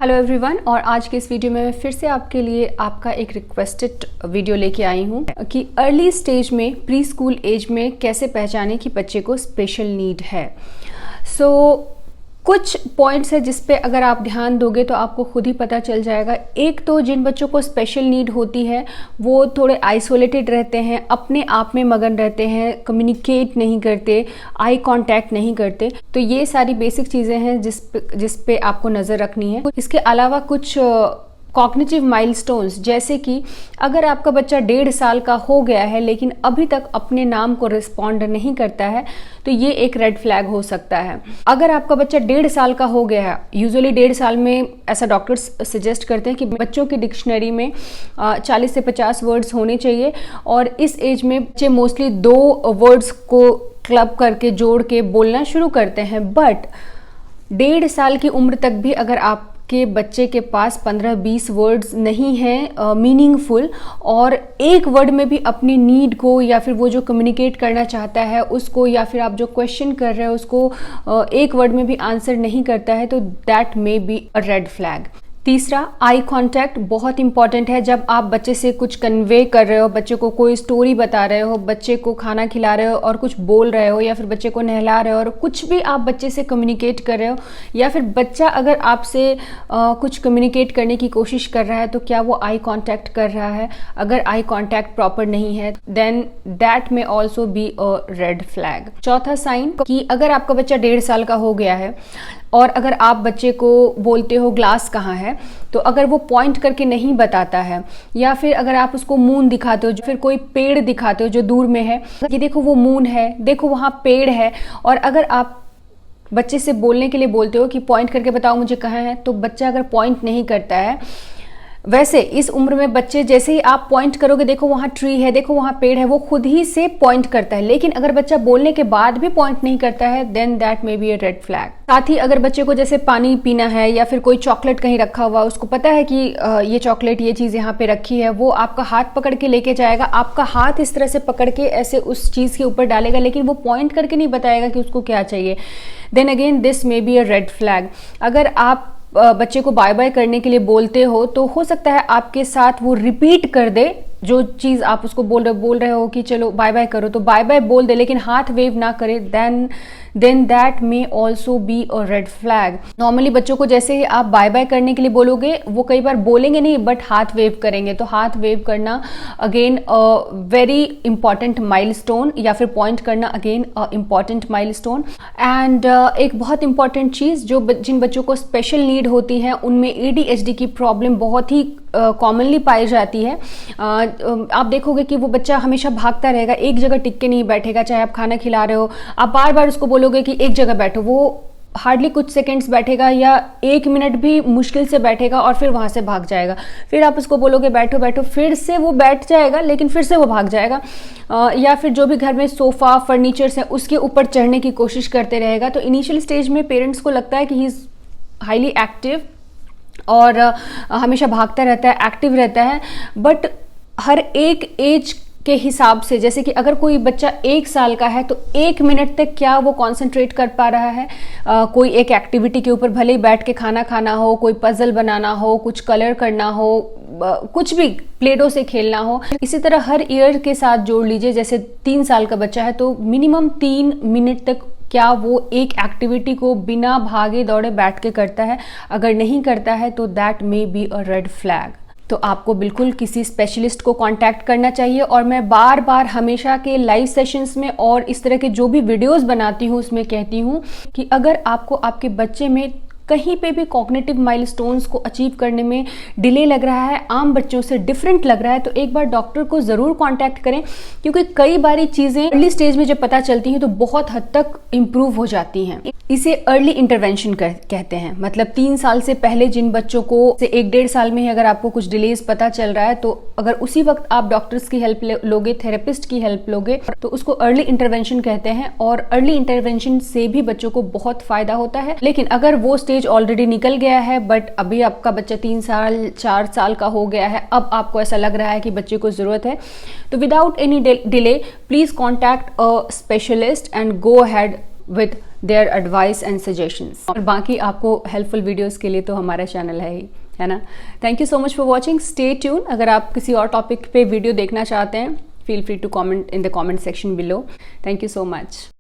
Hello everyone, और आज के इस वीडियो में मैं फिर से आपके लिए आपका एक रिक्वेस्टेड वीडियो लेके आई हूँ कि अर्ली स्टेज में प्री स्कूल एज में कैसे पहचानें कि बच्चे को स्पेशल नीड है। कुछ पॉइंट्स है जिस पे अगर आप ध्यान दोगे तो आपको खुद ही पता चल जाएगा। एक तो जिन बच्चों को स्पेशल नीड होती है वो थोड़े आइसोलेटेड रहते हैं, अपने आप में मगन रहते हैं, कम्युनिकेट नहीं करते, आई कांटेक्ट नहीं करते। तो ये सारी बेसिक चीज़ें हैं जिस पे आपको नज़र रखनी है। इसके अलावा कुछ कॉग्निटिव माइलस्टोन्स, जैसे कि अगर आपका बच्चा 1.5 साल का हो गया है लेकिन अभी तक अपने नाम को रिस्पॉन्ड नहीं करता है तो ये एक रेड फ्लैग हो सकता है। अगर आपका बच्चा 1.5 साल का हो गया है, यूजुअली 1.5 साल में ऐसा डॉक्टर्स सजेस्ट करते हैं कि बच्चों की डिक्शनरी में 40 से 50 वर्ड्स होने चाहिए, और इस एज में बच्चे मोस्टली 2 वर्ड्स को क्लब करके जोड़ के बोलना शुरू करते हैं। बट 1.5 साल की उम्र तक भी अगर आप के बच्चे के पास 15-20 वर्ड्स नहीं हैं मीनिंगफुल, और एक वर्ड में भी अपनी नीड को या फिर वो जो कम्युनिकेट करना चाहता है उसको, या फिर आप जो क्वेश्चन कर रहे हो उसको एक वर्ड में भी आंसर नहीं करता है, तो that may be a red flag. तीसरा, आई कांटेक्ट बहुत इंपॉर्टेंट है। जब आप बच्चे से कुछ कन्वे कर रहे हो, बच्चे को कोई स्टोरी बता रहे हो, बच्चे को खाना खिला रहे हो और कुछ बोल रहे हो, या फिर बच्चे को नहला रहे हो और कुछ भी आप बच्चे से कम्युनिकेट कर रहे हो, या फिर बच्चा अगर आपसे कुछ कम्युनिकेट करने की कोशिश कर रहा है तो क्या वो आई कांटेक्ट कर रहा है। अगर आई कांटेक्ट प्रॉपर नहीं है देन दैट में also be a red flag. चौथा साइन कि अगर आपका बच्चा 1.5 साल का हो गया है और अगर आप बच्चे को बोलते हो ग्लास कहाँ है, तो अगर वो पॉइंट करके नहीं बताता है, या फिर अगर आप उसको मून दिखाते हो, फिर कोई पेड़ दिखाते हो जो दूर में है, ये देखो वो मून है, देखो वहाँ पेड़ है, और अगर आप बच्चे से बोलने के लिए बोलते हो कि पॉइंट करके बताओ मुझे कहाँ है, तो बच्चा अगर पॉइंट नहीं करता है, वैसे इस उम्र में बच्चे जैसे ही आप पॉइंट करोगे, देखो वहाँ ट्री है, देखो वहाँ पेड़ है, वो खुद ही से पॉइंट करता है। लेकिन अगर बच्चा बोलने के बाद भी पॉइंट नहीं करता है then that may be a red flag. साथ ही अगर बच्चे को जैसे पानी पीना है या फिर कोई चॉकलेट कहीं रखा हुआ, उसको पता है कि ये चॉकलेट, ये चीज़ यहाँ पे रखी है, वो आपका हाथ पकड़ के लेके जाएगा, आपका हाथ इस तरह से पकड़ के ऐसे उस चीज़ के ऊपर डालेगा, लेकिन वो पॉइंट करके नहीं बताएगा कि उसको क्या चाहिए, then again this may be a red flag. अगर आप बच्चे को बाय बाय करने के लिए बोलते हो तो हो सकता है आपके साथ वो रिपीट कर दे जो चीज़ आप उसको बोल रहे हो कि चलो बाय बाय करो, तो बाय बाय बोल दे लेकिन हाथ वेव ना करे, then that may also be a red flag. Normally बच्चों को जैसे ही आप बाय बाय करने के लिए बोलोगे वो कई बार बोलेंगे नहीं बट हाथ वेव करेंगे, तो हाथ वेव करना अगेन वेरी इंपॉर्टेंट माइलस्टोन, या फिर पॉइंट करना अगेन इंपॉर्टेंट माइलस्टोन। एंड एक बहुत इंपॉर्टेंट चीज़, जो जिन बच्चों को स्पेशल नीड होती है उनमें ADHD की प्रॉब्लम बहुत ही कॉमनली पाई जाती है। आप देखोगे कि वो बच्चा हमेशा भागता रहेगा, एक जगह टिक के नहीं बैठेगा। चाहे आप खाना खिला रहे हो, आप बार बार उसको बोलोगे कि एक जगह बैठो, वो हार्डली कुछ सेकंड्स बैठेगा या 1 मिनट भी मुश्किल से बैठेगा और फिर वहाँ से भाग जाएगा। फिर आप उसको बोलोगे बैठो बैठो, फिर से वो बैठ जाएगा लेकिन फिर से वो भाग जाएगा, या फिर जो भी घर में सोफ़ा फर्नीचर्स हैं उसके ऊपर चढ़ने की कोशिश करते रहेगा। तो इनिशियल स्टेज में पेरेंट्स को लगता है कि ही इज़ हाईली एक्टिव और हमेशा भागता रहता है, एक्टिव रहता है, बट हर एक एज के हिसाब से, जैसे कि अगर कोई बच्चा 1 साल का है तो 1 मिनट तक क्या वो कंसंट्रेट कर पा रहा है कोई एक एक्टिविटी के ऊपर, भले ही बैठ के खाना खाना हो, कोई पजल बनाना हो, कुछ कलर करना हो, कुछ भी प्लेडो से खेलना हो। इसी तरह हर ईयर के साथ जोड़ लीजिए, जैसे 3 साल का बच्चा है तो मिनिमम 3 मिनट तक क्या वो एक एक्टिविटी को बिना भागे दौड़े बैठ के करता है। अगर नहीं करता है तो that may be a red flag. तो आपको बिल्कुल किसी स्पेशलिस्ट को कांटेक्ट करना चाहिए। और मैं बार बार हमेशा के लाइव सेशंस में और इस तरह के जो भी वीडियोस बनाती हूँ उसमें कहती हूँ कि अगर आपको आपके बच्चे में कहीं पे भी कॉग्निटिव माइलस्टोन्स को अचीव करने में डिले लग रहा है, आम बच्चों से डिफरेंट लग रहा है, तो एक बार डॉक्टर को ज़रूर कांटेक्ट करें, क्योंकि कई बारी चीज़ें अर्ली स्टेज में जब पता चलती हैं तो बहुत हद तक इम्प्रूव हो जाती हैं। इसे अर्ली इंटरवेंशन कहते हैं। मतलब 3 साल से पहले जिन बच्चों को से 1-1.5 साल में ही अगर आपको कुछ डिलेज पता चल रहा है, तो अगर उसी वक्त आप डॉक्टर्स की हेल्प लोगे, थेरेपिस्ट की हेल्प लोगे, तो उसको अर्ली इंटरवेंशन कहते हैं। और अर्ली इंटरवेंशन से भी बच्चों को बहुत फायदा होता है। लेकिन अगर वो स्टेज ऑलरेडी निकल गया है बट अभी आपका बच्चा 3 साल 4 साल का हो गया है, अब आपको ऐसा लग रहा है कि बच्चे को ज़रूरत है, तो without any delay please contact a specialist and go ahead with their advice and suggestions. और बाकी आपको हेल्पफुल वीडियोस के लिए तो हमारा चैनल है ना। Thank you so much for watching, stay tune. अगर आप किसी और टॉपिक पे वीडियो देखना चाहते हैं, feel free to comment in the comment section below. Thank you so much.